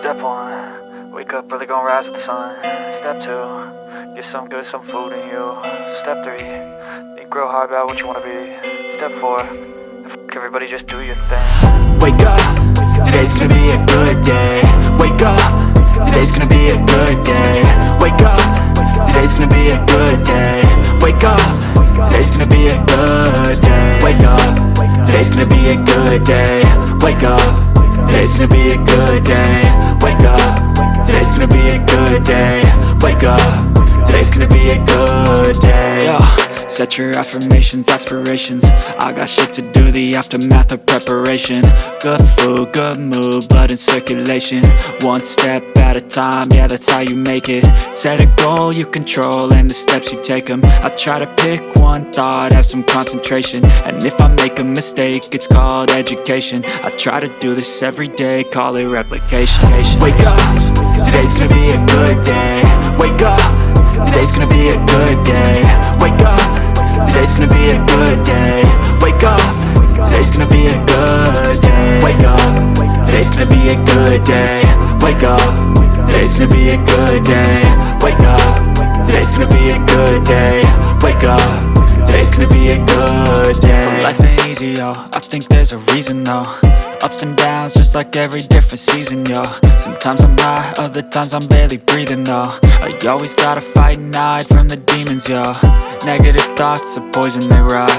Step 1, wake up early, gonna rise with the sun. Step 2, get some good, some food in you. Step 3, think real hard about what you wanna be. Step 4, fuck everybody, just do your thing. Wake up, today's gonna be a good day. Wake up, today's gonna be a good day. Wake up, today's gonna be a good day. Wake up, today's gonna be a good day. Wake up, today's gonna be a good day. Wake up, today's gonna be a good day. Wake up, today's gonna be a good day. Wake up, today's gonna be a good day. Yo, set your affirmations, aspirations. I got shit to do, the aftermath of preparation. Good food, good mood, blood in circulation. One step at a time, yeah, that's how you make it. Set a goal you control and the steps you take them. I try to pick one thought, have some concentration. And if I make a mistake, it's called education. I try to do this every day, call it replication. Wake up, today's gonna be a good day. Wake up, today's gonna be a good day. Wake up, today's gonna be a good day. Wake up, today's gonna be a good day. Wake up, today's gonna be a good day. Wake up, today's gonna be a good day. Wake up, today's gonna be a good day. Wake up, today's gonna be a good day. So life ain't easy, yo, I think there's a reason though. Ups and downs, just like every different season, yo. Sometimes I'm high, other times I'm barely breathing, though. I always gotta fight and hide from the demons, yo. Negative thoughts are poison, they rot.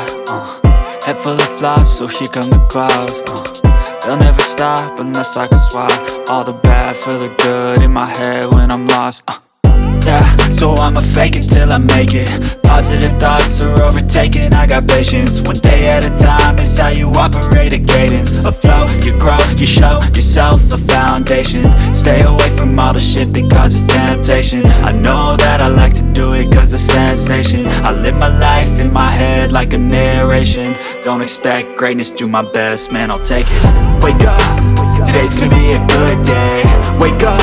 Head full of flies, so here come the clouds. They'll never stop unless I can swap all the bad for the good in my head when I'm lost. Yeah, so I'ma fake it till I make it. Positive thoughts are overtaken, I got patience. One day at a time is how you operate a cadence. A flow, you grow, you show yourself a foundation. Stay away from all the shit that causes temptation. I know that I like to do it cause of sensation. I live my life in my head like a narration. Don't expect greatness, do my best, man, I'll take it. Wake up, today's gonna be a good day. Wake up,